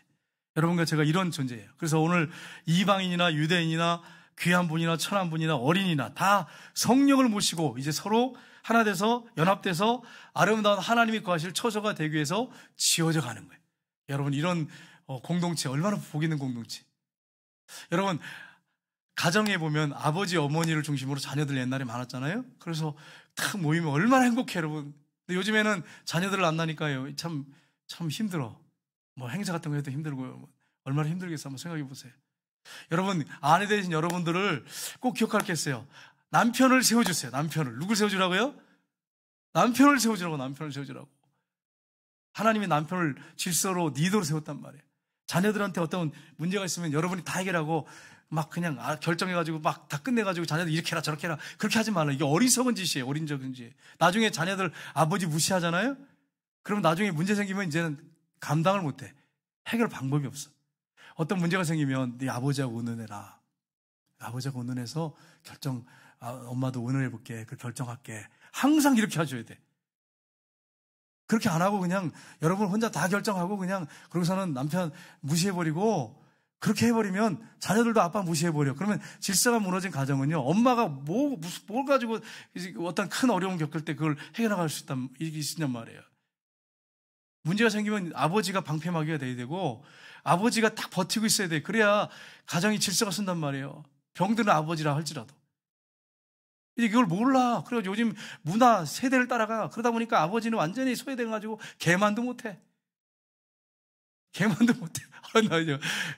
여러분과 제가 이런 존재예요. 그래서 오늘 이방인이나 유대인이나 귀한 분이나 천한 분이나 어린이나 다 성령을 모시고 이제 서로 하나 돼서 연합돼서 아름다운 하나님이 거하실 처소가 되기 위해서 지어져 가는 거예요. 여러분, 이런 공동체 얼마나 복 있는 공동체. 여러분, 가정에 보면 아버지 어머니를 중심으로 자녀들 옛날에 많았잖아요. 그래서 딱 모이면 얼마나 행복해, 여러분. 근데 요즘에는 자녀들을 안 나니까요, 참 힘들어. 뭐 행사 같은 거 해도 힘들고요. 얼마나 힘들겠어, 한번 생각해 보세요. 여러분, 아내 되신 여러분들을 꼭 기억할 게 있어요. 남편을 세워주세요. 남편을. 누굴 세워주라고요? 남편을 세워주라고. 남편을 세워주라고. 하나님이 남편을 질서로 리더로 세웠단 말이에요. 자녀들한테 어떤 문제가 있으면 여러분이 다 해결하고 막 그냥 결정해가지고 막 다 끝내가지고 자녀들 이렇게 해라 저렇게 해라, 그렇게 하지 말라. 이게 어리석은 짓이에요. 어린적인 짓. 나중에 자녀들 아버지 무시하잖아요. 그러면 나중에 문제 생기면 이제는 감당을 못해. 해결 방법이 없어. 어떤 문제가 생기면 네 아버지하고 의논해라. 아버지하고 의논해서 엄마도 의논해볼게. 그 결정할게. 항상 이렇게 해줘야 돼. 그렇게 안 하고 그냥 여러분 혼자 다 결정하고 그냥 그러고서는 남편 무시해버리고, 그렇게 해버리면 자녀들도 아빠 무시해버려. 그러면 질서가 무너진 가정은요, 엄마가 뭘 가지고 어떤 큰 어려움 겪을 때 그걸 해결나갈 수 있단 말이에요. 문제가 생기면 아버지가 방패막이가 돼야 되고 아버지가 딱 버티고 있어야 돼. 그래야 가정이 질서가 쓴단 말이에요. 병드는 아버지라 할지라도. 이제 이걸 몰라. 그래서 요즘 문화 세대를 따라가. 그러다 보니까 아버지는 완전히 소외돼가지고 개만도 못해. 개만도 못해.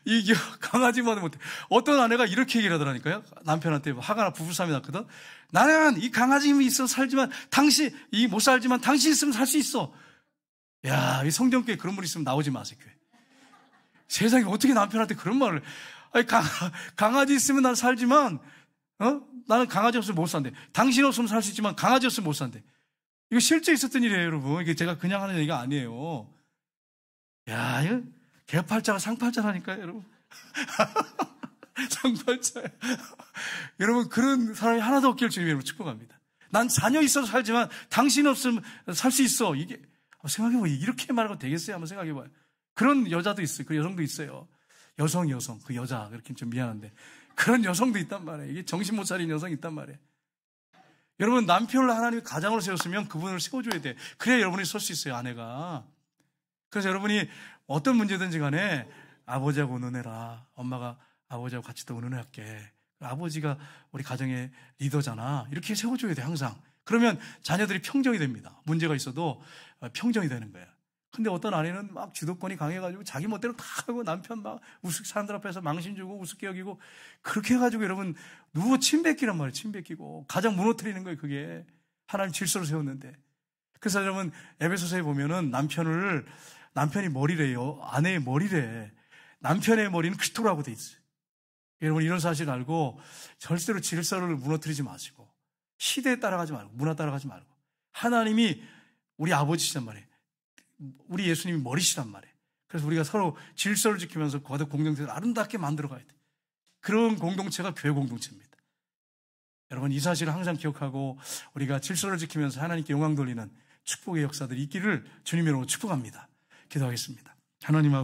이게 강아지만도 못해. 어떤 아내가 이렇게 얘기를 하더라니까요. 남편한테 화가 나 부부싸움이 났거든. 나는 이 강아지 힘이 있어서 살지만 못 살지만 당신 있으면 살 수 있어. 야, 이 성경교회 그런 분 있으면 나오지 마세요, 교회. 세상에 어떻게 남편한테 그런 말을. 아니, 강아지 있으면 난 살지만, 나는 강아지 없으면 못 산대. 당신 없으면 살 수 있지만 강아지 없으면 못 산대. 이거 실제 있었던 일이에요, 여러분. 이게 제가 그냥 하는 얘기가 아니에요. 야, 이거 개팔자가 상팔자라니까요, 여러분. 상팔자예요. 여러분, 그런 사람이 하나도 없기를 주님의 이름으로 축복합니다. 난 자녀 있어서 살지만 당신 없으면 살 수 있어. 이게 생각해보면 이렇게 말하고 되겠어요? 한번 생각해봐요. 그런 여자도 있어요. 그 여성도 있어요. 여성, 그 여자. 그렇게 좀 미안한데. 그런 여성도 있단 말이에요. 이게 정신 못 차린 여성이 있단 말이에요. 여러분, 남편을 하나님이 가장으로 세웠으면 그분을 세워줘야 돼. 그래야 여러분이 설 수 있어요, 아내가. 그래서 여러분이 어떤 문제든지 간에 아버지하고 의논해라. 엄마가 아버지하고 같이 또 의논할게. 아버지가 우리 가정의 리더잖아. 이렇게 세워줘야 돼, 항상. 그러면 자녀들이 평정이 됩니다. 문제가 있어도 평정이 되는 거예요. 근데 어떤 아내는 막 주도권이 강해가지고 자기 멋대로 다 하고 남편 막 사람들 앞에서 망신 주고 우습게 여기고 그렇게 해가지고 여러분 누구 침 뱉기란 말이에요. 침 뱉기고 가장 무너뜨리는 거예요. 그게 하나님 질서를 세웠는데. 그래서 여러분 에베소서에 보면은 남편이 머리래요. 아내의 머리래. 남편의 머리는 그리스도라고 돼 있어요. 여러분 이런 사실 알고 절대로 질서를 무너뜨리지 마시고 시대에 따라가지 말고 문화 따라가지 말고 하나님이 우리 아버지시단 말이에요. 우리 예수님이 머리시단 말이에요. 그래서 우리가 서로 질서를 지키면서 거듭 공동체를 아름답게 만들어가야 돼요. 그런 공동체가 교회 공동체입니다. 여러분 이 사실을 항상 기억하고 우리가 질서를 지키면서 하나님께 영광 돌리는 축복의 역사들이 있기를 주님의 이름으로 축복합니다. 기도하겠습니다. 하나님